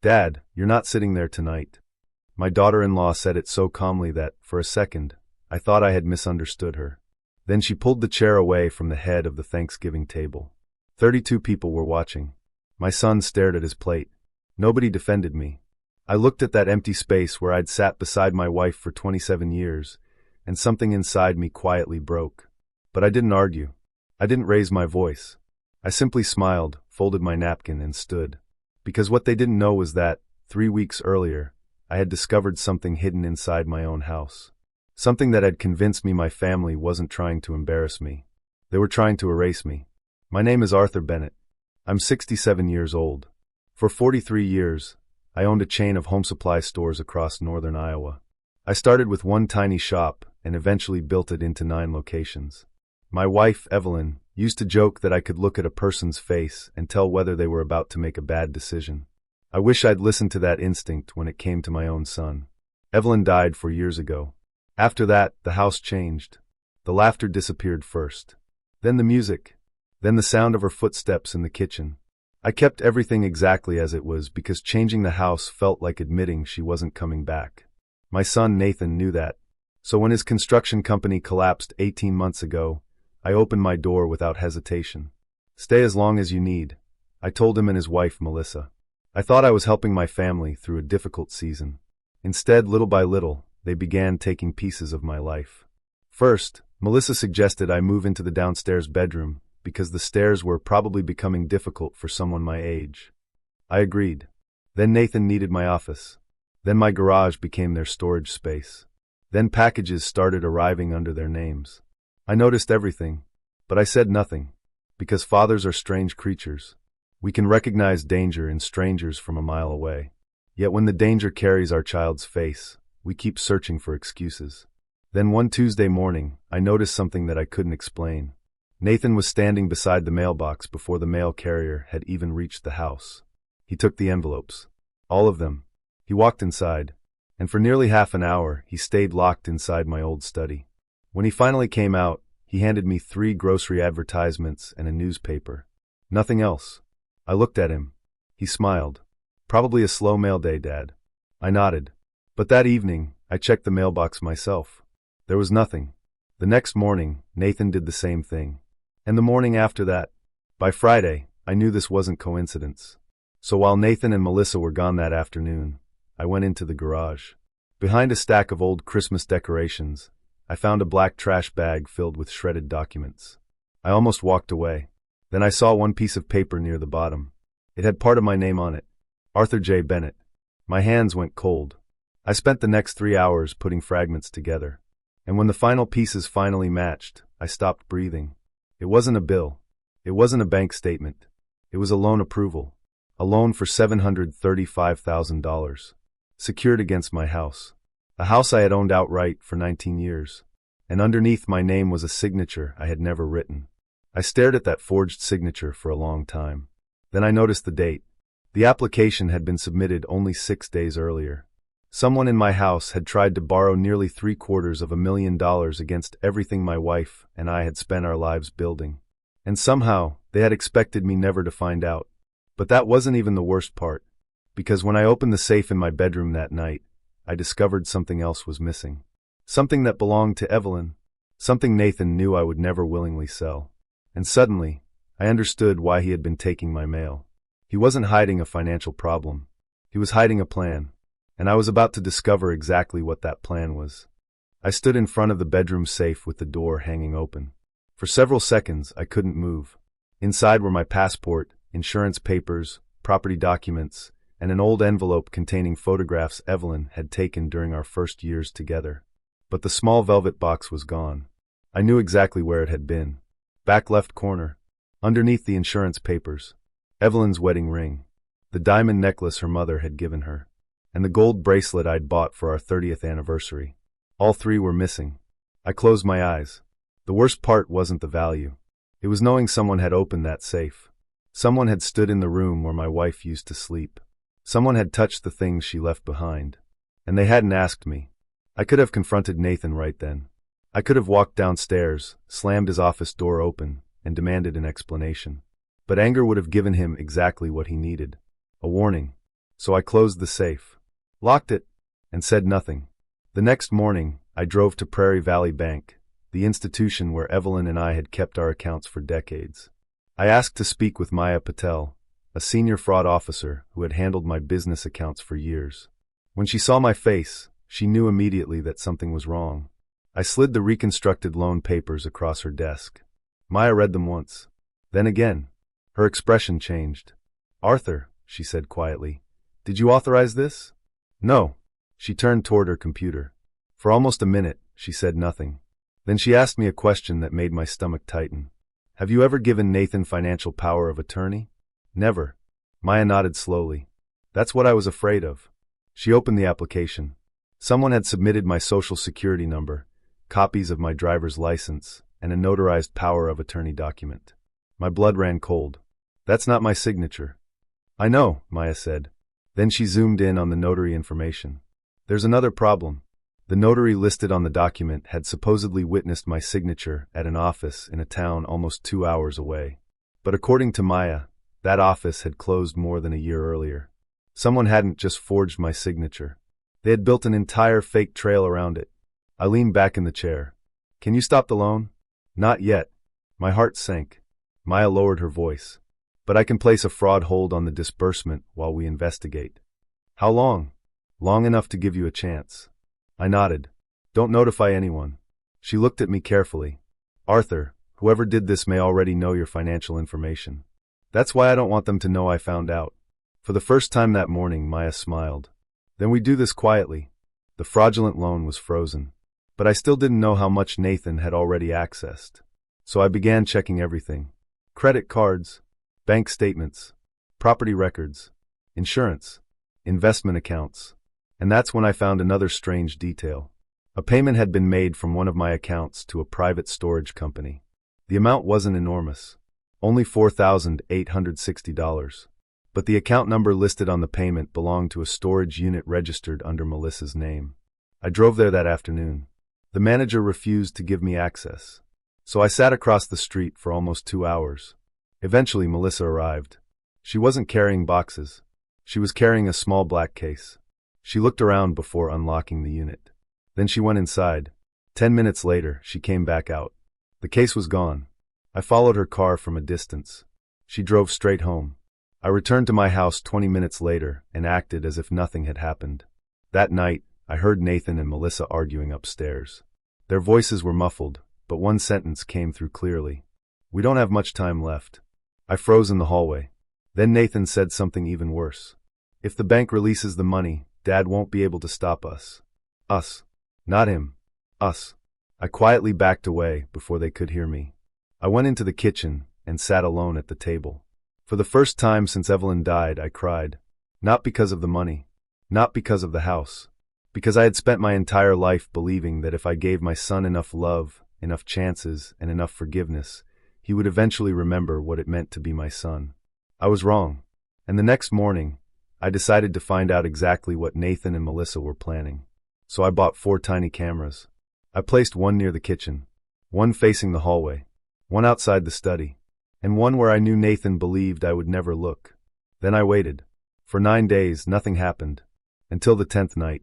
"Dad, you're not sitting there tonight." My daughter-in-law said it so calmly that, for a second, I thought I had misunderstood her. Then she pulled the chair away from the head of the Thanksgiving table. 32 people were watching. My son stared at his plate. Nobody defended me. I looked at that empty space where I'd sat beside my wife for 27 years, and something inside me quietly broke. But I didn't argue. I didn't raise my voice. I simply smiled, folded my napkin, and stood. Because what they didn't know was that, 3 weeks earlier, I had discovered something hidden inside my own house. Something that had convinced me my family wasn't trying to embarrass me. They were trying to erase me. My name is Arthur Bennett. I'm 67 years old. For 43 years, I owned a chain of home supply stores across northern Iowa. I started with one tiny shop and eventually built it into 9 locations. My wife, Evelyn, used to joke that I could look at a person's face and tell whether they were about to make a bad decision. I wish I'd listened to that instinct when it came to my own son. Evelyn died 4 years ago. After that, the house changed. The laughter disappeared first. Then the music. Then the sound of her footsteps in the kitchen. I kept everything exactly as it was because changing the house felt like admitting she wasn't coming back. My son Nathan knew that. So when his construction company collapsed 18 months ago, I opened my door without hesitation. "Stay as long as you need," I told him and his wife Melissa. I thought I was helping my family through a difficult season. Instead, little by little, they began taking pieces of my life. First, Melissa suggested I move into the downstairs bedroom because the stairs were probably becoming difficult for someone my age. I agreed. Then Nathan needed my office. Then my garage became their storage space. Then packages started arriving under their names. I noticed everything, but I said nothing, because fathers are strange creatures. We can recognize danger in strangers from a mile away. Yet when the danger carries our child's face, we keep searching for excuses. Then one Tuesday morning, I noticed something that I couldn't explain. Nathan was standing beside the mailbox before the mail carrier had even reached the house. He took the envelopes. All of them. He walked inside, and for nearly half an hour, he stayed locked inside my old study. When he finally came out, he handed me 3 grocery advertisements and a newspaper. Nothing else. I looked at him. He smiled. "Probably a slow mail day, Dad." I nodded. But that evening, I checked the mailbox myself. There was nothing. The next morning, Nathan did the same thing. And the morning after that. By Friday, I knew this wasn't coincidence. So while Nathan and Melissa were gone that afternoon, I went into the garage. Behind a stack of old Christmas decorations, I found a black trash bag filled with shredded documents. I almost walked away. Then I saw one piece of paper near the bottom. It had part of my name on it. Arthur J. Bennett. My hands went cold. I spent the next 3 hours putting fragments together. And when the final pieces finally matched, I stopped breathing. It wasn't a bill. It wasn't a bank statement. It was a loan approval. A loan for $735,000. Secured against my house. A house I had owned outright for 19 years. And underneath my name was a signature I had never written. I stared at that forged signature for a long time. Then I noticed the date. The application had been submitted only 6 days earlier. Someone in my house had tried to borrow nearly $750,000 against everything my wife and I had spent our lives building. And somehow, they had expected me never to find out. But that wasn't even the worst part. Because when I opened the safe in my bedroom that night, I discovered something else was missing. Something that belonged to Evelyn. Something Nathan knew I would never willingly sell. And suddenly, I understood why he had been taking my mail. He wasn't hiding a financial problem. He was hiding a plan. And I was about to discover exactly what that plan was. I stood in front of the bedroom safe with the door hanging open. For several seconds, I couldn't move. Inside were my passport, insurance papers, property documents, and an old envelope containing photographs Evelyn had taken during our first years together. But the small velvet box was gone. I knew exactly where it had been. Back left corner. Underneath the insurance papers. Evelyn's wedding ring. The diamond necklace her mother had given her. And the gold bracelet I'd bought for our 30th anniversary. All 3 were missing. I closed my eyes. The worst part wasn't the value. It was knowing someone had opened that safe. Someone had stood in the room where my wife used to sleep. Someone had touched the things she left behind. And they hadn't asked me. I could have confronted Nathan right then. I could have walked downstairs, slammed his office door open, and demanded an explanation. But anger would have given him exactly what he needed. A warning. So I closed the safe, locked it, and said nothing. The next morning, I drove to Prairie Valley Bank, the institution where Evelyn and I had kept our accounts for decades. I asked to speak with Maya Patel, a senior fraud officer who had handled my business accounts for years. When she saw my face, she knew immediately that something was wrong. I slid the reconstructed loan papers across her desk. Maya read them once, then again. Her expression changed. "Arthur," she said quietly, "did you authorize this?" "No." She turned toward her computer. For almost a minute, she said nothing. Then she asked me a question that made my stomach tighten. "Have you ever given Nathan financial power of attorney?" "Never." Maya nodded slowly. "That's what I was afraid of." She opened the application. Someone had submitted my social security number, copies of my driver's license, and a notarized power of attorney document. My blood ran cold. "That's not my signature." "I know," Maya said. Then she zoomed in on the notary information. "There's another problem. The notary listed on the document had supposedly witnessed my signature at an office in a town almost 2 hours away. But according to Maya, that office had closed more than a year earlier. Someone hadn't just forged my signature. They had built an entire fake trail around it. I leaned back in the chair. "Can you stop the loan?" "Not yet." My heart sank. Maya lowered her voice. "But I can place a fraud hold on the disbursement while we investigate." "How long?" "Long enough to give you a chance." I nodded. "Don't notify anyone." She looked at me carefully. "Arthur, whoever did this may already know your financial information. That's why I don't want them to know I found out." For the first time that morning, Maya smiled. "Then we do this quietly." The fraudulent loan was frozen. But I still didn't know how much Nathan had already accessed. So I began checking everything. Credit cards, bank statements, property records, insurance, investment accounts. And that's when I found another strange detail. A payment had been made from one of my accounts to a private storage company. The amount wasn't enormous, only $4,860. But the account number listed on the payment belonged to a storage unit registered under Melissa's name. I drove there that afternoon. The manager refused to give me access. So I sat across the street for almost 2 hours. Eventually, Melissa arrived. She wasn't carrying boxes. She was carrying a small black case. She looked around before unlocking the unit. Then she went inside. 10 minutes later, she came back out. The case was gone. I followed her car from a distance. She drove straight home. I returned to my house 20 minutes later and acted as if nothing had happened. That night, I heard Nathan and Melissa arguing upstairs. Their voices were muffled, but one sentence came through clearly. "We don't have much time left." I froze in the hallway. Then Nathan said something even worse. "If the bank releases the money, Dad won't be able to stop us." Us. Not him. Us. I quietly backed away before they could hear me. I went into the kitchen and sat alone at the table. For the first time since Evelyn died, I cried. Not because of the money. Not because of the house. Because I had spent my entire life believing that if I gave my son enough love, enough chances, and enough forgiveness, he would eventually remember what it meant to be my son. I was wrong. And the next morning, I decided to find out exactly what Nathan and Melissa were planning. So I bought 4 tiny cameras. I placed one near the kitchen, one facing the hallway, one outside the study, and one where I knew Nathan believed I would never look. Then I waited. For 9 days, nothing happened. Until the 10th night.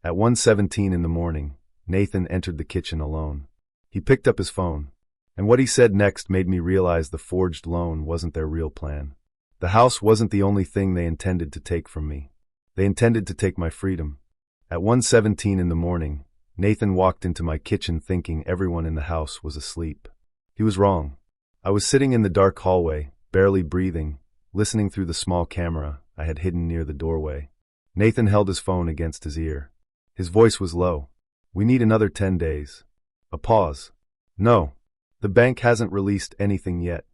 At 1:17 in the morning, Nathan entered the kitchen alone. He picked up his phone. And what he said next made me realize the forged loan wasn't their real plan. The house wasn't the only thing they intended to take from me. They intended to take my freedom. At 1:17 in the morning, Nathan walked into my kitchen thinking everyone in the house was asleep. He was wrong. I was sitting in the dark hallway, barely breathing, listening through the small camera I had hidden near the doorway. Nathan held his phone against his ear. His voice was low. "We need another 10 days. A pause. "No. The bank hasn't released anything yet."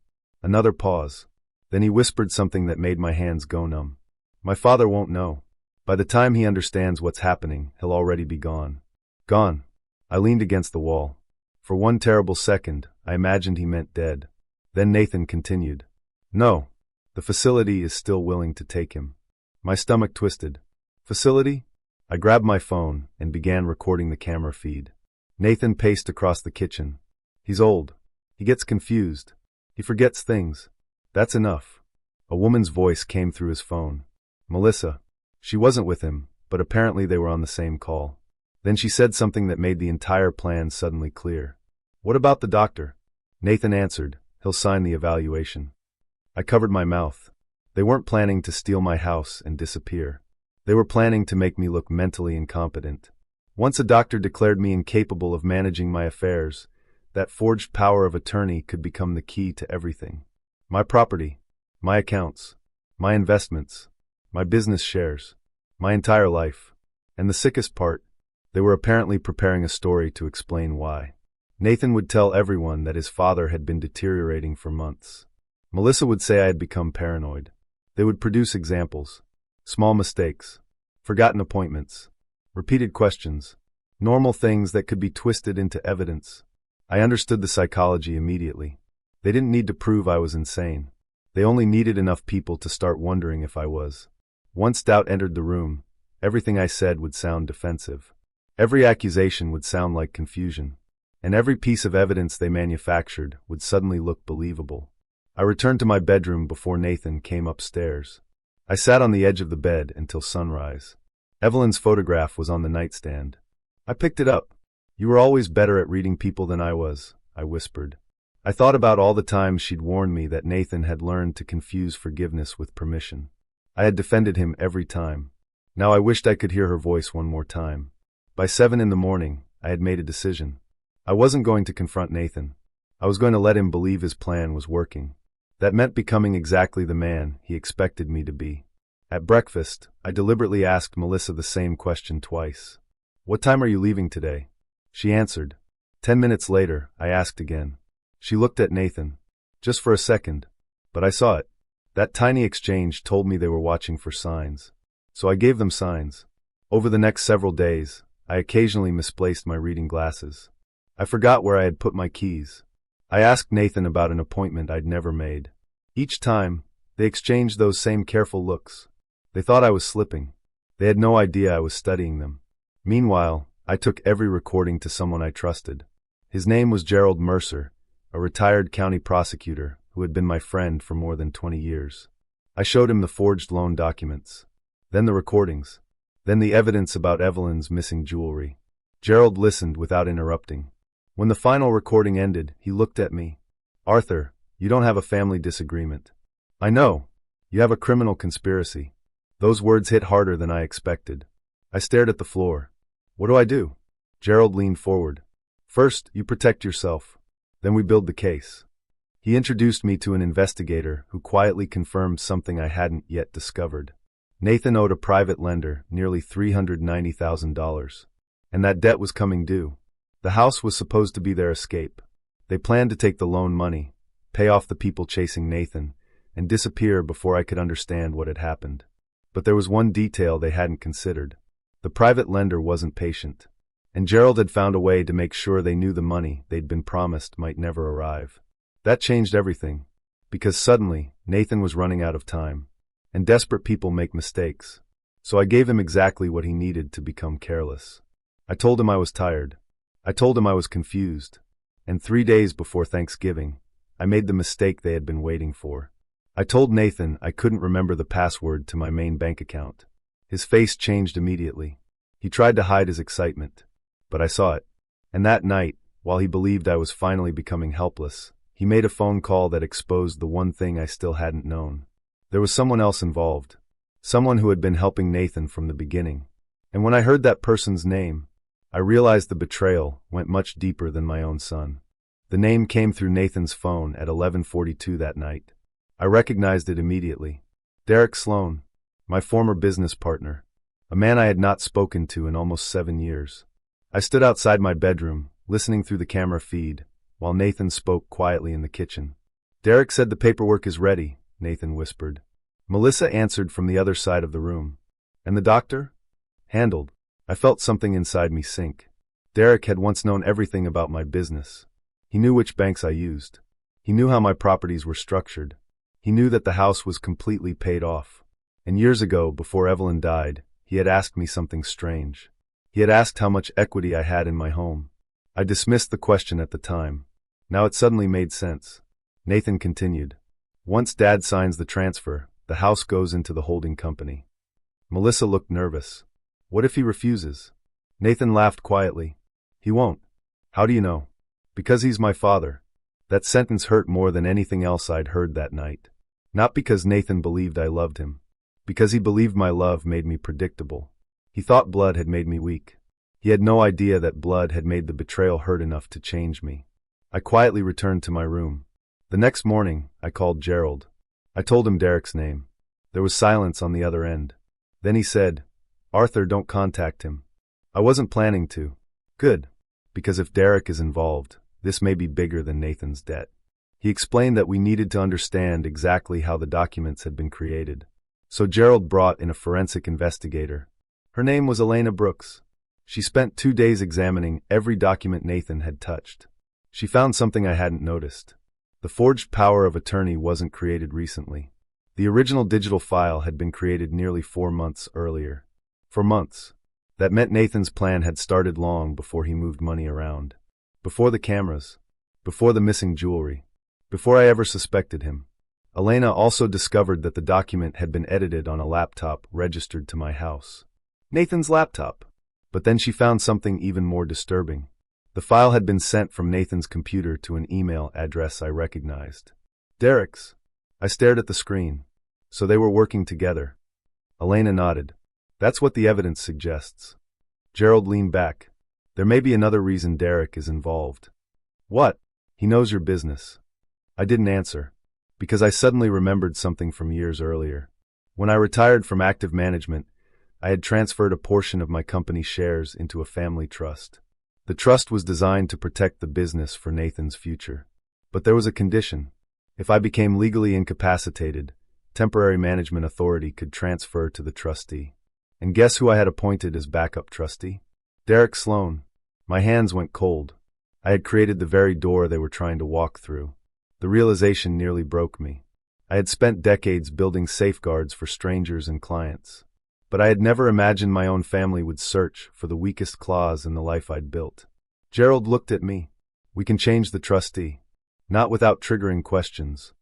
Another pause. Then he whispered something that made my hands go numb. "My father won't know. By the time he understands what's happening, he'll already be gone." Gone. I leaned against the wall. For one terrible second, I imagined he meant dead. Then Nathan continued. "No. The facility is still willing to take him." My stomach twisted. "Facility?" I grabbed my phone and began recording the camera feed. Nathan paced across the kitchen. "He's old. He gets confused. He forgets things. That's enough." A woman's voice came through his phone. "Melissa." She wasn't with him, but apparently they were on the same call. Then she said something that made the entire plan suddenly clear. "What about the doctor?" Nathan answered, "He'll sign the evaluation." I covered my mouth. They weren't planning to steal my house and disappear. They were planning to make me look mentally incompetent. Once a doctor declared me incapable of managing my affairs, that forged power of attorney could become the key to everything. My property, my accounts, my investments, my business shares, my entire life. And the sickest part, they were apparently preparing a story to explain why. Nathan would tell everyone that his father had been deteriorating for months. Melissa would say I had become paranoid. They would produce examples. Small mistakes, forgotten appointments, repeated questions, normal things that could be twisted into evidence. I understood the psychology immediately. They didn't need to prove I was insane. They only needed enough people to start wondering if I was. Once doubt entered the room, everything I said would sound defensive. Every accusation would sound like confusion. And every piece of evidence they manufactured would suddenly look believable. I returned to my bedroom before Nathan came upstairs. I sat on the edge of the bed until sunrise. Evelyn's photograph was on the nightstand. I picked it up. "You were always better at reading people than I was," I whispered. I thought about all the times she'd warned me that Nathan had learned to confuse forgiveness with permission. I had defended him every time. Now I wished I could hear her voice one more time. By 7 in the morning, I had made a decision. I wasn't going to confront Nathan. I was going to let him believe his plan was working. That meant becoming exactly the man he expected me to be. At breakfast, I deliberately asked Melissa the same question twice. "What time are you leaving today?" She answered. 10 minutes later, I asked again. She looked at Nathan. Just for a second. But I saw it. That tiny exchange told me they were watching for signs. So I gave them signs. Over the next several days, I occasionally misplaced my reading glasses. I forgot where I had put my keys. I asked Nathan about an appointment I'd never made. Each time, they exchanged those same careful looks. They thought I was slipping. They had no idea I was studying them. Meanwhile, I took every recording to someone I trusted. His name was Gerald Mercer, a retired county prosecutor who had been my friend for more than 20 years. I showed him the forged loan documents, then the recordings, then the evidence about Evelyn's missing jewelry. Gerald listened without interrupting. When the final recording ended, he looked at me. "Arthur, you don't have a family disagreement." "I know. You have a criminal conspiracy." Those words hit harder than I expected. I stared at the floor. "What do I do?" Gerald leaned forward. "First, you protect yourself. Then we build the case." He introduced me to an investigator who quietly confirmed something I hadn't yet discovered. Nathan owed a private lender nearly $390,000. And that debt was coming due. The house was supposed to be their escape. They planned to take the loan money, pay off the people chasing Nathan, and disappear before I could understand what had happened. But there was one detail they hadn't considered. The private lender wasn't patient. And Gerald had found a way to make sure they knew the money they'd been promised might never arrive. That changed everything. Because suddenly, Nathan was running out of time. And desperate people make mistakes. So I gave him exactly what he needed to become careless. I told him I was tired. I told him I was confused. And 3 days before Thanksgiving, I made the mistake they had been waiting for. I told Nathan I couldn't remember the password to my main bank account. His face changed immediately. He tried to hide his excitement. But I saw it. And that night, while he believed I was finally becoming helpless, he made a phone call that exposed the one thing I still hadn't known. There was someone else involved. Someone who had been helping Nathan from the beginning. And when I heard that person's name, I realized the betrayal went much deeper than my own son. The name came through Nathan's phone at 11:42 that night. I recognized it immediately. Derek Sloan, my former business partner, a man I had not spoken to in almost 7 years. I stood outside my bedroom, listening through the camera feed, while Nathan spoke quietly in the kitchen. "Derek said the paperwork is ready," Nathan whispered. Melissa answered from the other side of the room. "And the doctor?" "Handled." I felt something inside me sink. Derek had once known everything about my business. He knew which banks I used. He knew how my properties were structured. He knew that the house was completely paid off. And years ago, before Evelyn died, he had asked me something strange. He had asked how much equity I had in my home. I dismissed the question at the time. Now it suddenly made sense. Nathan continued. "Once Dad signs the transfer, the house goes into the holding company." Melissa looked nervous. What if he refuses? Nathan laughed quietly. He won't. How do you know? Because he's my father. That sentence hurt more than anything else I'd heard that night. Not because Nathan believed I loved him. Because he believed my love made me predictable. He thought blood had made me weak. He had no idea that blood had made the betrayal hurt enough to change me. I quietly returned to my room. The next morning, I called Gerald. I told him Derek's name. There was silence on the other end. Then he said, "Arthur, don't contact him." I wasn't planning to. Good. Because if Derek is involved, this may be bigger than Nathan's debt. He explained that we needed to understand exactly how the documents had been created. So Gerald brought in a forensic investigator. Her name was Elena Brooks. She spent 2 days examining every document Nathan had touched. She found something I hadn't noticed. The forged power of attorney wasn't created recently. The original digital file had been created nearly 4 months earlier. For months. That meant Nathan's plan had started long before he moved money around. Before the cameras. Before the missing jewelry. Before I ever suspected him. Elena also discovered that the document had been edited on a laptop registered to my house. Nathan's laptop. But then she found something even more disturbing. The file had been sent from Nathan's computer to an email address I recognized. Derek's. I stared at the screen. So they were working together. Elena nodded. That's what the evidence suggests. Gerald leaned back. There may be another reason Derek is involved. What? He knows your business. I didn't answer. Because I suddenly remembered something from years earlier. When I retired from active management, I had transferred a portion of my company shares into a family trust. The trust was designed to protect the business for Nathan's future. But there was a condition. If I became legally incapacitated, temporary management authority could transfer to the trustee. And guess who I had appointed as backup trustee? Derek Sloan. My hands went cold. I had created the very door they were trying to walk through. The realization nearly broke me. I had spent decades building safeguards for strangers and clients. But I had never imagined my own family would search for the weakest clause in the life I'd built. Gerald looked at me. We can change the trustee. Not without triggering questions.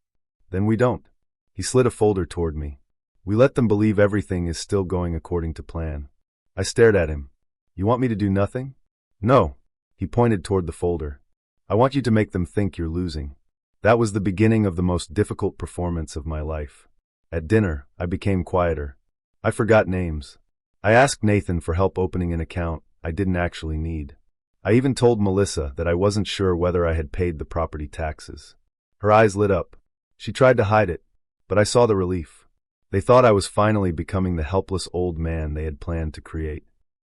Then we don't. He slid a folder toward me. We let them believe everything is still going according to plan. I stared at him. You want me to do nothing? No. He pointed toward the folder. I want you to make them think you're losing. That was the beginning of the most difficult performance of my life. At dinner, I became quieter. I forgot names. I asked Nathan for help opening an account I didn't actually need. I even told Melissa that I wasn't sure whether I had paid the property taxes. Her eyes lit up. She tried to hide it, but I saw the relief. They thought I was finally becoming the helpless old man they had planned to create.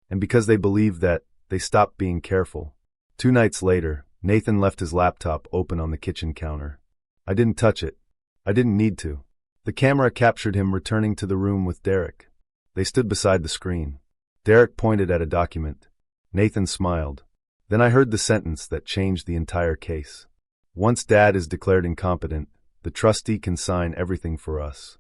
And because they believed that, they stopped being careful. 2 nights later, Nathan left his laptop open on the kitchen counter. I didn't touch it. I didn't need to. The camera captured him returning to the room with Derek. They stood beside the screen. Derek pointed at a document. Nathan smiled. Then I heard the sentence that changed the entire case. Once Dad is declared incompetent, the trustee can sign everything for us.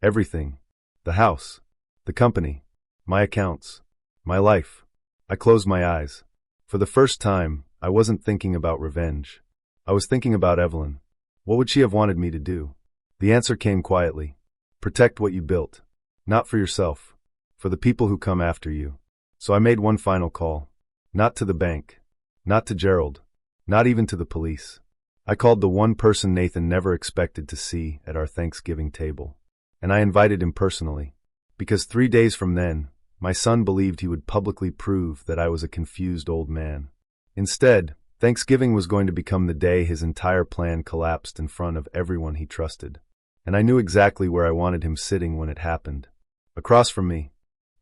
Everything. The house. The company. My accounts. My life. I closed my eyes. For the first time, I wasn't thinking about revenge. I was thinking about Evelyn. What would she have wanted me to do? The answer came quietly. Protect what you built. Not for yourself. For the people who come after you. So I made one final call. Not to the bank. Not to Gerald. Not even to the police. I called the one person Nathan never expected to see at our Thanksgiving table. And I invited him personally. Because 3 days from then, my son believed he would publicly prove that I was a confused old man. Instead, Thanksgiving was going to become the day his entire plan collapsed in front of everyone he trusted. And I knew exactly where I wanted him sitting when it happened. Across from me.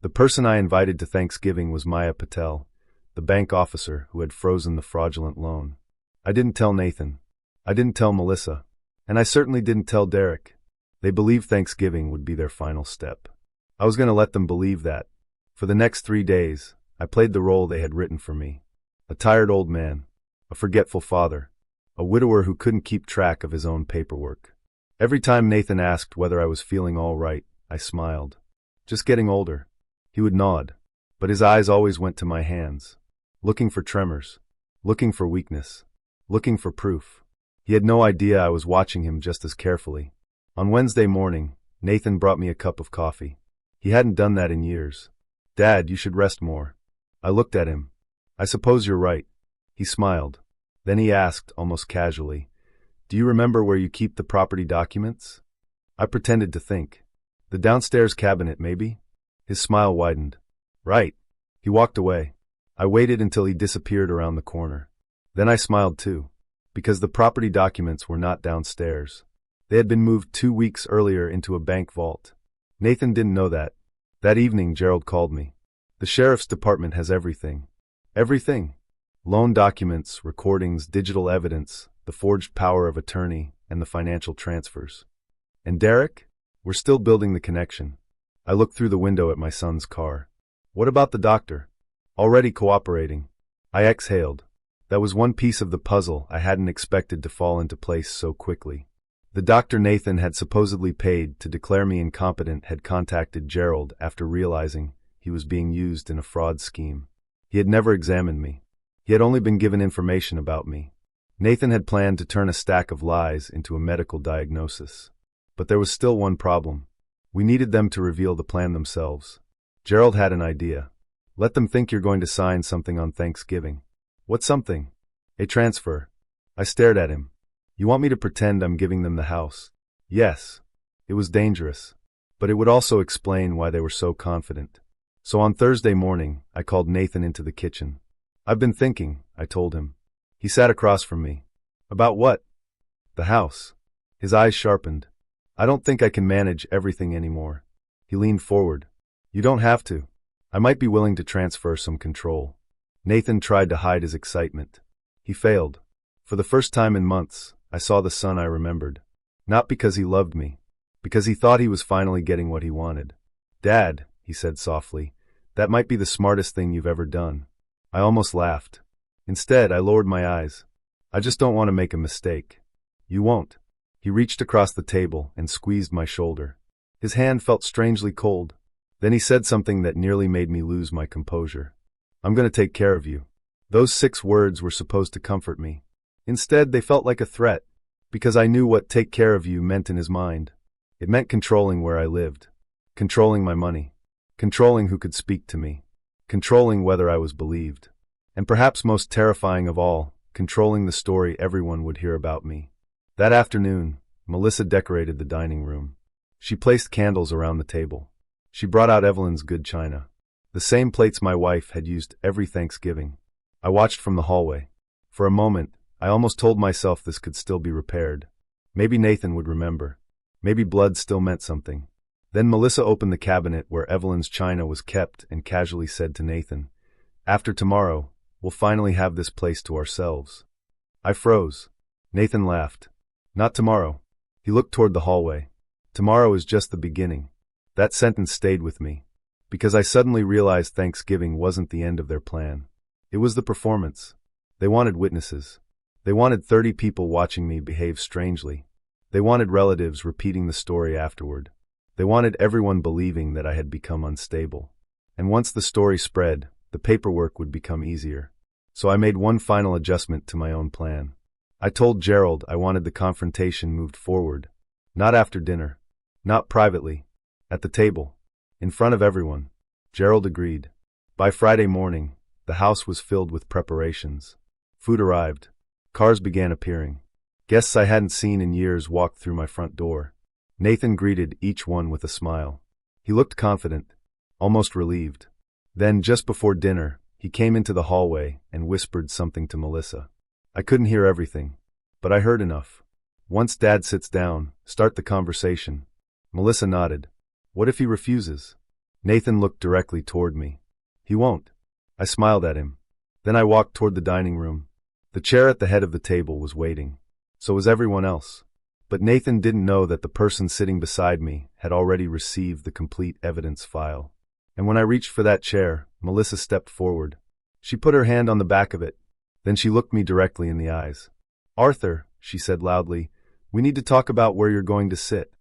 The person I invited to Thanksgiving was Maya Patel, the bank officer who had frozen the fraudulent loan. I didn't tell Nathan. I didn't tell Melissa. And I certainly didn't tell Derek. They believed Thanksgiving would be their final step. I was going to let them believe that. For the next 3 days, I played the role they had written for me. A tired old man. A forgetful father. A widower who couldn't keep track of his own paperwork. Every time Nathan asked whether I was feeling all right, I smiled. Just getting older. He would nod. But his eyes always went to my hands. Looking for tremors. Looking for weakness. Looking for proof. He had no idea I was watching him just as carefully. On Wednesday morning, Nathan brought me a cup of coffee. He hadn't done that in years. Dad, you should rest more. I looked at him. I suppose you're right. He smiled. Then he asked, almost casually, do you remember where you keep the property documents? I pretended to think. The downstairs cabinet, maybe? His smile widened. Right. He walked away. I waited until he disappeared around the corner. Then I smiled too, because the property documents were not downstairs. They had been moved 2 weeks earlier into a bank vault. Nathan didn't know that. That evening, Gerald called me. The sheriff's department has everything. Everything. Loan documents, recordings, digital evidence, the forged power of attorney, and the financial transfers. And Derek? We're still building the connection. I looked through the window at my son's car. What about the doctor? Already cooperating. I exhaled. That was one piece of the puzzle I hadn't expected to fall into place so quickly. The doctor Nathan had supposedly paid to declare me incompetent had contacted Gerald after realizing he was being used in a fraud scheme. He had never examined me. He had only been given information about me. Nathan had planned to turn a stack of lies into a medical diagnosis. But there was still one problem. We needed them to reveal the plan themselves. Gerald had an idea. Let them think you're going to sign something on Thanksgiving. What something? A transfer. I stared at him. You want me to pretend I'm giving them the house? Yes. It was dangerous. But it would also explain why they were so confident. So on Thursday morning, I called Nathan into the kitchen. I've been thinking, I told him. He sat across from me. About what? The house. His eyes sharpened. I don't think I can manage everything anymore. He leaned forward. You don't have to. I might be willing to transfer some control. Nathan tried to hide his excitement. He failed. For the first time in months, I saw the son I remembered. Not because he loved me, because he thought he was finally getting what he wanted. Dad, he said softly, that might be the smartest thing you've ever done. I almost laughed. Instead, I lowered my eyes. I just don't want to make a mistake. You won't. He reached across the table and squeezed my shoulder. His hand felt strangely cold. Then he said something that nearly made me lose my composure. I'm going to take care of you. Those 6 words were supposed to comfort me. Instead, they felt like a threat, because I knew what take care of you meant in his mind. It meant controlling where I lived, controlling my money, controlling who could speak to me, controlling whether I was believed, and perhaps most terrifying of all, controlling the story everyone would hear about me. That afternoon, Melissa decorated the dining room. She placed candles around the table. She brought out Evelyn's good china, the same plates my wife had used every Thanksgiving. I watched from the hallway. For a moment, I almost told myself this could still be repaired. Maybe Nathan would remember. Maybe blood still meant something. Then Melissa opened the cabinet where Evelyn's china was kept and casually said to Nathan, after tomorrow, we'll finally have this place to ourselves. I froze. Nathan laughed. Not tomorrow. He looked toward the hallway. Tomorrow is just the beginning. That sentence stayed with me, because I suddenly realized Thanksgiving wasn't the end of their plan. It was the performance. They wanted witnesses. They wanted 30 people watching me behave strangely. They wanted relatives repeating the story afterward. They wanted everyone believing that I had become unstable. And once the story spread, the paperwork would become easier. So I made one final adjustment to my own plan. I told Gerald I wanted the confrontation moved forward. Not after dinner. Not privately. At the table. In front of everyone. Gerald agreed. By Friday morning, the house was filled with preparations. Food arrived. Cars began appearing. Guests I hadn't seen in years walked through my front door. Nathan greeted each one with a smile. He looked confident, almost relieved. Then, just before dinner, he came into the hallway and whispered something to Melissa. I couldn't hear everything, but I heard enough. Once Dad sits down, start the conversation. Melissa nodded. What if he refuses? Nathan looked directly toward me. He won't. I smiled at him. Then I walked toward the dining room. The chair at the head of the table was waiting. So was everyone else. But Nathan didn't know that the person sitting beside me had already received the complete evidence file. And when I reached for that chair, Melissa stepped forward. She put her hand on the back of it. Then she looked me directly in the eyes. Arthur, she said loudly, we need to talk about where you're going to sit.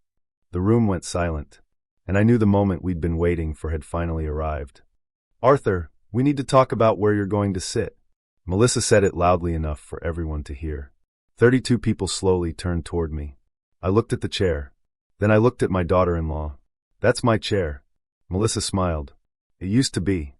The room went silent, and I knew the moment we'd been waiting for had finally arrived. Arthur, we need to talk about where you're going to sit. Melissa said it loudly enough for everyone to hear. 32 people slowly turned toward me. I looked at the chair. Then I looked at my daughter-in-law. That's my chair. Melissa smiled. It used to be.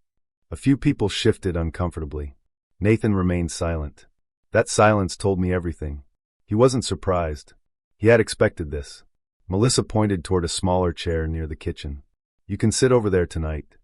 A few people shifted uncomfortably. Nathan remained silent. That silence told me everything. He wasn't surprised. He had expected this. Melissa pointed toward a smaller chair near the kitchen. You can sit over there tonight.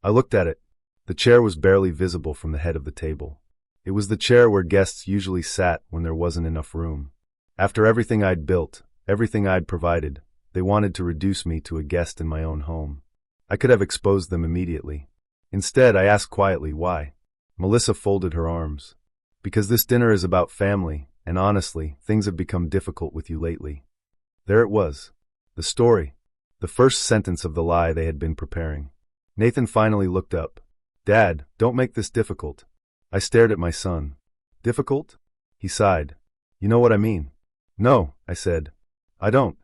I looked at it. The chair was barely visible from the head of the table. It was the chair where guests usually sat when there wasn't enough room. After everything I'd built, everything I'd provided, they wanted to reduce me to a guest in my own home. I could have exposed them immediately. Instead, I asked quietly why. Melissa folded her arms. Because this dinner is about family, and honestly, things have become difficult with you lately. There it was. The story. The first sentence of the lie they had been preparing. Nathan finally looked up. Dad, don't make this difficult. I stared at my son. Difficult? He sighed. You know what I mean. No, I said. I don't.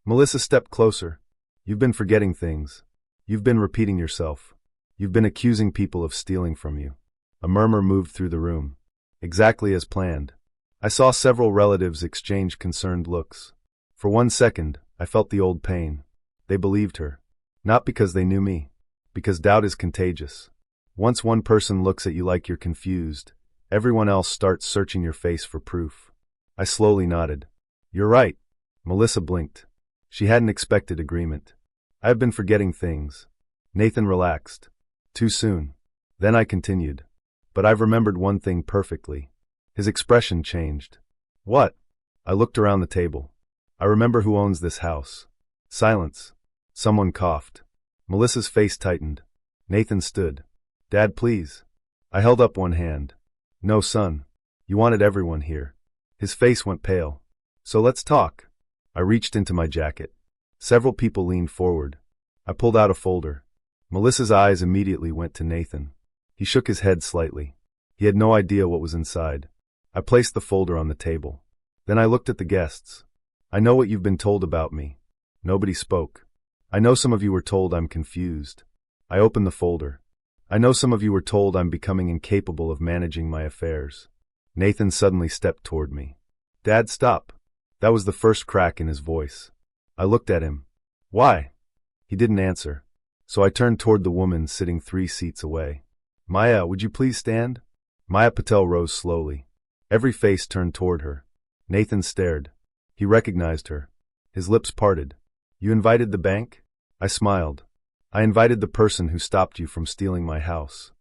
Melissa stepped closer. You've been forgetting things. You've been repeating yourself. You've been accusing people of stealing from you. A murmur moved through the room. Exactly as planned. I saw several relatives exchange concerned looks. For 1 second, I felt the old pain. They believed her. Not because they knew me. Because doubt is contagious. Once one person looks at you like you're confused, everyone else starts searching your face for proof. I slowly nodded. You're right. Melissa blinked. She hadn't expected agreement. I have been forgetting things. Nathan relaxed. Too soon. Then I continued. But I've remembered one thing perfectly. His expression changed. What? I looked around the table. I remember who owns this house. Silence. Someone coughed. Melissa's face tightened. Nathan stood. Dad, please. I held up one hand. No, son. You wanted everyone here. His face went pale. So let's talk. I reached into my jacket. Several people leaned forward. I pulled out a folder. Melissa's eyes immediately went to Nathan. He shook his head slightly. He had no idea what was inside. I placed the folder on the table. Then I looked at the guests. I know what you've been told about me. Nobody spoke. I know some of you were told I'm confused. I opened the folder. I know some of you were told I'm becoming incapable of managing my affairs. Nathan suddenly stepped toward me. Dad, stop. That was the first crack in his voice. I looked at him. Why? He didn't answer. So I turned toward the woman sitting 3 seats away. Maya, would you please stand? Maya Patel rose slowly. Every face turned toward her. Nathan stared. He recognized her. His lips parted. You invited the bank? I smiled. I invited the person who stopped you from stealing my house.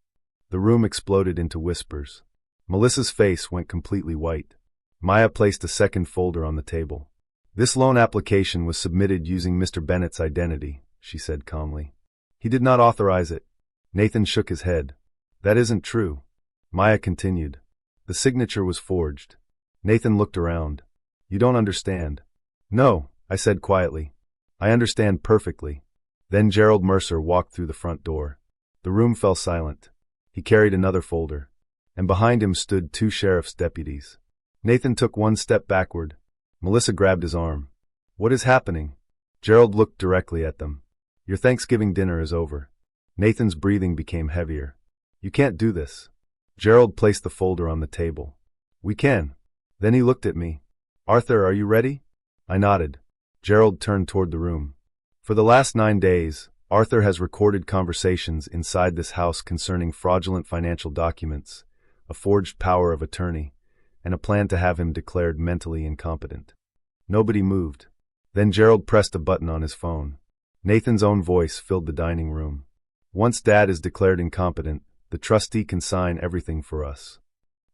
The room exploded into whispers. Melissa's face went completely white. Maya placed a second folder on the table. This loan application was submitted using Mr. Bennett's identity, she said calmly. He did not authorize it. Nathan shook his head. That isn't true. Maya continued. The signature was forged. Nathan looked around. You don't understand. No, I said quietly. I understand perfectly. Then Gerald Mercer walked through the front door. The room fell silent. He carried another folder. And behind him stood 2 sheriff's deputies. Nathan took 1 step backward. Melissa grabbed his arm. What is happening? Gerald looked directly at them. Your Thanksgiving dinner is over. Nathan's breathing became heavier. You can't do this. Gerald placed the folder on the table. We can. Then he looked at me. Arthur, are you ready? I nodded. Gerald turned toward the room. For the last 9 days, Arthur has recorded conversations inside this house concerning fraudulent financial documents, a forged power of attorney, and a plan to have him declared mentally incompetent. Nobody moved. Then Gerald pressed a button on his phone. Nathan's own voice filled the dining room. Once Dad is declared incompetent, the trustee can sign everything for us.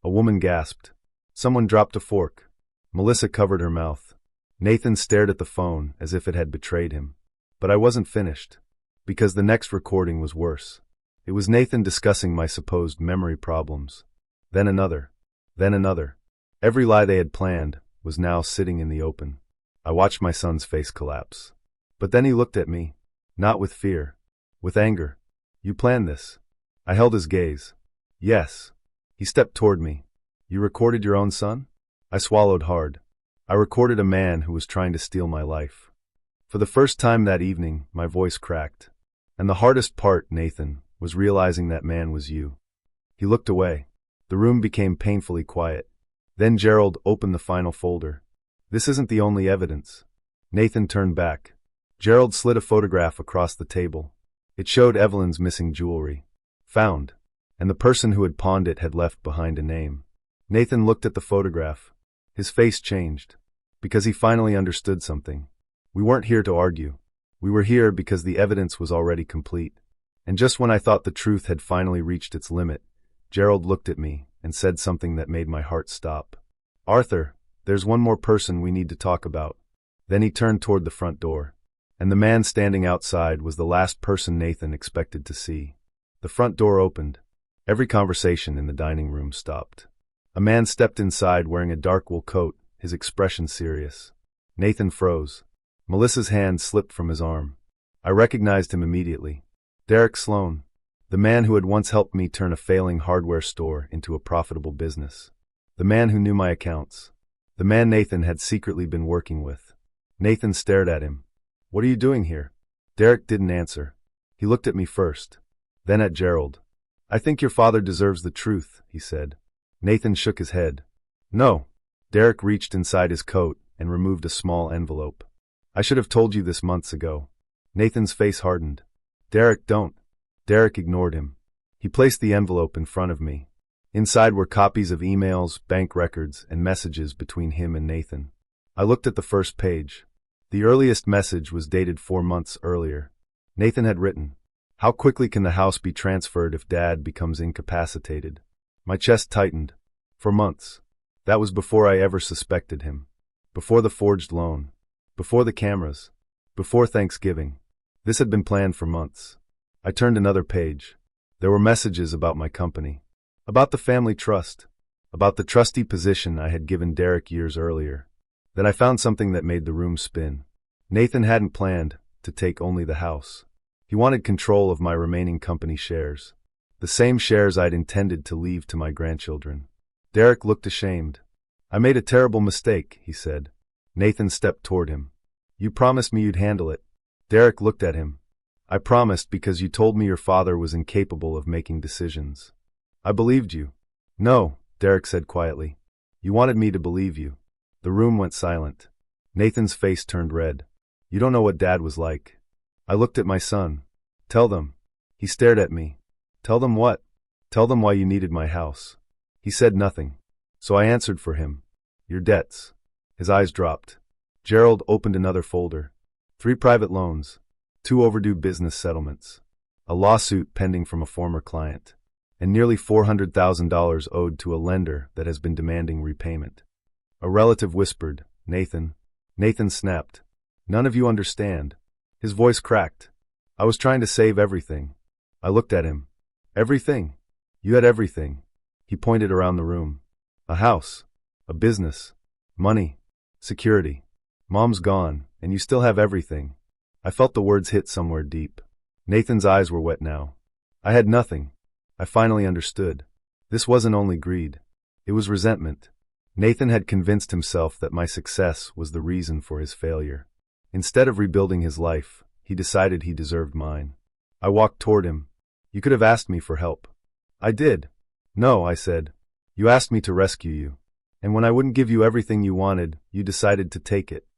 A woman gasped. Someone dropped a fork. Melissa covered her mouth. Nathan stared at the phone as if it had betrayed him. But I wasn't finished. Because the next recording was worse. It was Nathan discussing my supposed memory problems. Then another. Then another. Every lie they had planned was now sitting in the open. I watched my son's face collapse. But then he looked at me. Not with fear. With anger. You planned this. I held his gaze. Yes. He stepped toward me. You recorded your own son? I swallowed hard. I recorded a man who was trying to steal my life. For the first time that evening, my voice cracked. And the hardest part, Nathan, was realizing that man was you. He looked away. The room became painfully quiet. Then Gerald opened the final folder. This isn't the only evidence. Nathan turned back. Gerald slid a photograph across the table. It showed Evelyn's missing jewelry. Found. And the person who had pawned it had left behind a name. Nathan looked at the photograph. His face changed. Because he finally understood something. We weren't here to argue. We were here because the evidence was already complete. And just when I thought the truth had finally reached its limit, Gerald looked at me and said something that made my heart stop. "Arthur, there's one more person we need to talk about." Then he turned toward the front door. And the man standing outside was the last person Nathan expected to see. The front door opened. Every conversation in the dining room stopped. A man stepped inside wearing a dark wool coat, his expression serious. Nathan froze. Melissa's hand slipped from his arm. I recognized him immediately. Derek Sloan, the man who had once helped me turn a failing hardware store into a profitable business. The man who knew my accounts. The man Nathan had secretly been working with. Nathan stared at him. "What are you doing here?" Derek didn't answer. He looked at me first, then at Gerald. "I think your father deserves the truth," he said. Nathan shook his head. "No." Derek reached inside his coat and removed a small envelope. "I should have told you this months ago." Nathan's face hardened. "Derek, don't." Derek ignored him. He placed the envelope in front of me. Inside were copies of emails, bank records, and messages between him and Nathan. I looked at the first page. The earliest message was dated 4 months earlier. Nathan had written, "How quickly can the house be transferred if Dad becomes incapacitated?" My chest tightened. For months. That was before I ever suspected him. Before the forged loan. Before the cameras. Before Thanksgiving. This had been planned for months. I turned another page. There were messages about my company. About the family trust. About the trustee position I had given Derek years earlier. Then I found something that made the room spin. Nathan hadn't planned to take only the house. He wanted control of my remaining company shares. The same shares I'd intended to leave to my grandchildren. Derek looked ashamed. "I made a terrible mistake," he said. Nathan stepped toward him. "You promised me you'd handle it." Derek looked at him. "I promised because you told me your father was incapable of making decisions. I believed you." "No," Derek said quietly. "You wanted me to believe you." The room went silent. Nathan's face turned red. "You don't know what Dad was like." I looked at my son. "Tell them." He stared at me. "Tell them what?" "Tell them why you needed my house." He said nothing. So I answered for him. "Your debts." His eyes dropped. Gerald opened another folder. 3 private loans. 2 overdue business settlements. A lawsuit pending from a former client. And nearly $400,000 owed to a lender that has been demanding repayment. A relative whispered, "Nathan." Nathan snapped. "None of you understand." His voice cracked. "I was trying to save everything." I looked at him. "Everything? You had everything." He pointed around the room. "A house. A business. Money. Security. Mom's gone, and you still have everything." I felt the words hit somewhere deep. Nathan's eyes were wet now. I had nothing. I finally understood. This wasn't only greed. It was resentment. Nathan had convinced himself that my success was the reason for his failure. Instead of rebuilding his life, he decided he deserved mine. I walked toward him. "You could have asked me for help." "I did." "No," I said. "You asked me to rescue you. And when I wouldn't give you everything you wanted, you decided to take it."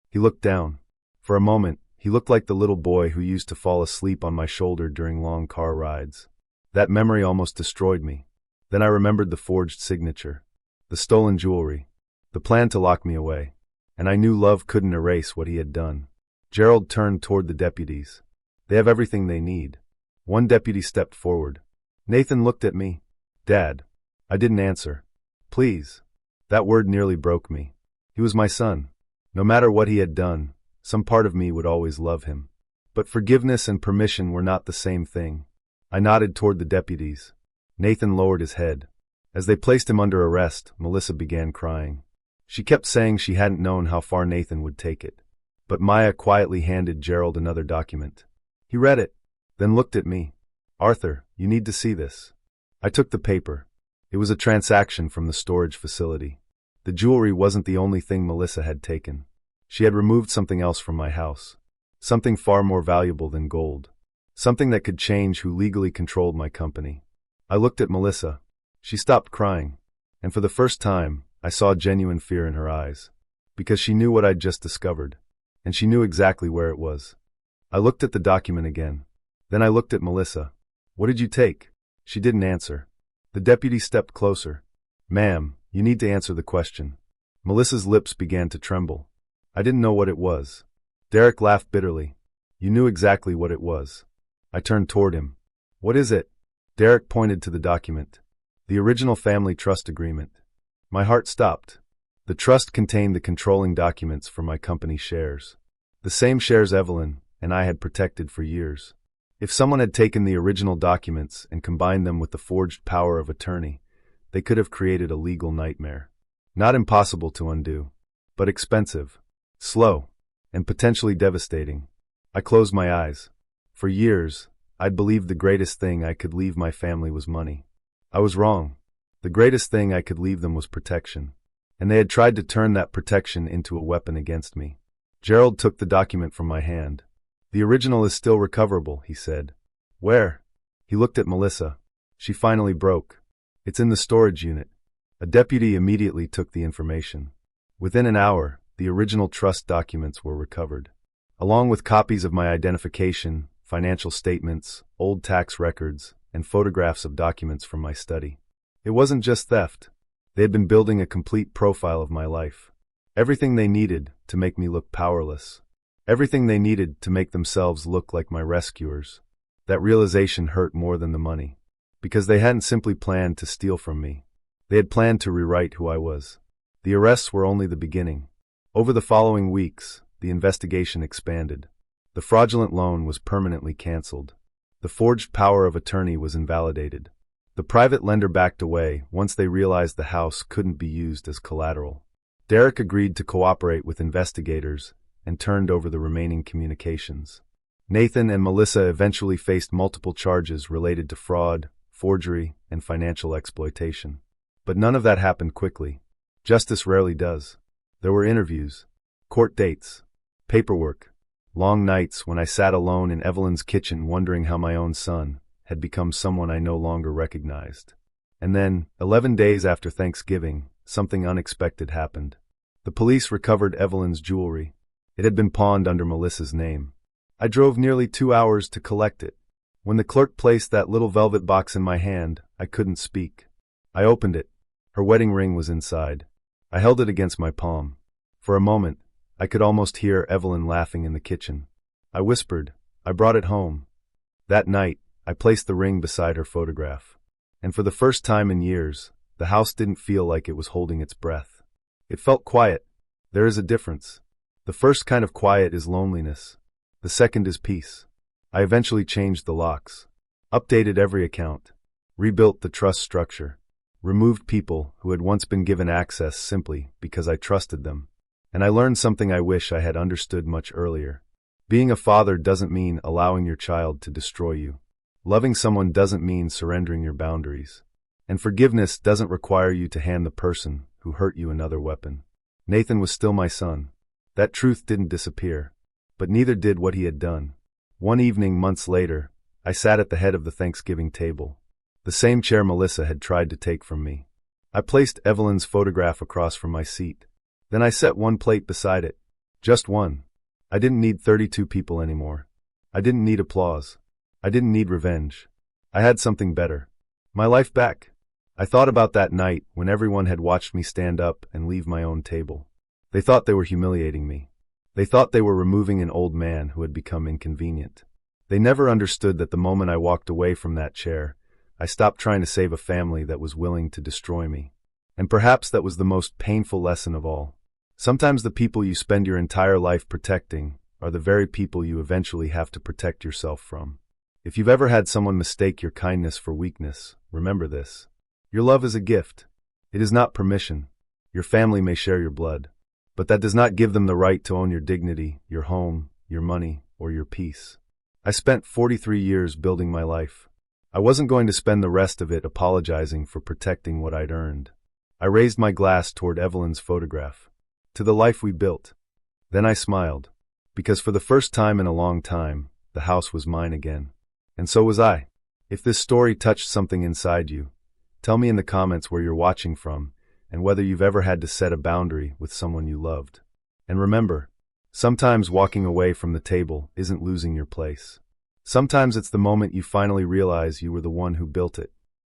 He looked down. For a moment, he looked like the little boy who used to fall asleep on my shoulder during long car rides. That memory almost destroyed me. Then I remembered the forged signature. The stolen jewelry. The plan to lock me away. And I knew love couldn't erase what he had done. Gerald turned toward the deputies. "They have everything they need." One deputy stepped forward. Nathan looked at me. "Dad." I didn't answer. "Please." That word nearly broke me. He was my son. No matter what he had done, some part of me would always love him. But forgiveness and permission were not the same thing. I nodded toward the deputies. Nathan lowered his head. As they placed him under arrest, Melissa began crying. She kept saying she hadn't known how far Nathan would take it. But Maya quietly handed Gerald another document. He read it, then looked at me. "Arthur, you need to see this." I took the paper. It was a transaction from the storage facility. The jewelry wasn't the only thing Melissa had taken. She had removed something else from my house. Something far more valuable than gold. Something that could change who legally controlled my company. I looked at Melissa. She stopped crying. And for the first time, I saw genuine fear in her eyes. Because she knew what I'd just discovered. And she knew exactly where it was. I looked at the document again. Then I looked at Melissa. What did you take? She didn't answer. The deputy stepped closer. Ma'am, you need to answer the question. Melissa's lips began to tremble. I didn't know what it was. Derek laughed bitterly. You knew exactly what it was. I turned toward him. What is it? Derek pointed to the document. The original family trust agreement. My heart stopped. The trust contained the controlling documents for my company shares. The same shares Evelyn and I had protected for years. If someone had taken the original documents and combined them with the forged power of attorney, they could have created a legal nightmare. Not impossible to undo, but expensive, slow, and potentially devastating. I closed my eyes. For years, I'd believed the greatest thing I could leave my family was money. I was wrong. The greatest thing I could leave them was protection. And they had tried to turn that protection into a weapon against me. Gerald took the document from my hand. The original is still recoverable, he said. Where? He looked at Melissa. She finally broke. It's in the storage unit. A deputy immediately took the information. Within an hour, the original trust documents were recovered, along with copies of my identification, financial statements, old tax records, and photographs of documents from my study. It wasn't just theft. They had been building a complete profile of my life. Everything they needed to make me look powerless. Everything they needed to make themselves look like my rescuers. That realization hurt more than the money. Because they hadn't simply planned to steal from me. They had planned to rewrite who I was. The arrests were only the beginning. Over the following weeks, the investigation expanded. The fraudulent loan was permanently canceled. The forged power of attorney was invalidated. The private lender backed away once they realized the house couldn't be used as collateral. Derek agreed to cooperate with investigators and turned over the remaining communications. Nathan and Melissa eventually faced multiple charges related to fraud, forgery, and financial exploitation. But none of that happened quickly. Justice rarely does. There were interviews, court dates, paperwork, long nights when I sat alone in Evelyn's kitchen wondering how my own son had become someone I no longer recognized. And then, 11 days after Thanksgiving, something unexpected happened. The police recovered Evelyn's jewelry. It had been pawned under Melissa's name. I drove nearly 2 hours to collect it. When the clerk placed that little velvet box in my hand, I couldn't speak. I opened it. Her wedding ring was inside. I held it against my palm. For a moment, I could almost hear Evelyn laughing in the kitchen. I whispered, I brought it home. That night, I placed the ring beside her photograph. And for the first time in years, the house didn't feel like it was holding its breath. It felt quiet. There is a difference. The first kind of quiet is loneliness. The second is peace. I eventually changed the locks, updated every account, rebuilt the trust structure, removed people who had once been given access simply because I trusted them. And I learned something I wish I had understood much earlier. Being a father doesn't mean allowing your child to destroy you. Loving someone doesn't mean surrendering your boundaries. And forgiveness doesn't require you to hand the person who hurt you another weapon. Nathan was still my son. That truth didn't disappear. But neither did what he had done. One evening, months later, I sat at the head of the Thanksgiving table. The same chair Melissa had tried to take from me. I placed Evelyn's photograph across from my seat. Then I set one plate beside it. Just one. I didn't need 32 people anymore. I didn't need applause. I didn't need revenge. I had something better. My life back. I thought about that night when everyone had watched me stand up and leave my own table. They thought they were humiliating me. They thought they were removing an old man who had become inconvenient. They never understood that the moment I walked away from that chair, I stopped trying to save a family that was willing to destroy me. And perhaps that was the most painful lesson of all. Sometimes the people you spend your entire life protecting are the very people you eventually have to protect yourself from. If you've ever had someone mistake your kindness for weakness, remember this. Your love is a gift. It is not permission. Your family may share your blood, but that does not give them the right to own your dignity, your home, your money, or your peace. I spent 43 years building my life. I wasn't going to spend the rest of it apologizing for protecting what I'd earned. I raised my glass toward Evelyn's photograph. To the life we built. Then I smiled. Because for the first time in a long time, the house was mine again. And so was I. If this story touched something inside you, tell me in the comments where you're watching from, and whether you've ever had to set a boundary with someone you loved. And remember, sometimes walking away from the table isn't losing your place. Sometimes it's the moment you finally realize you were the one who built it.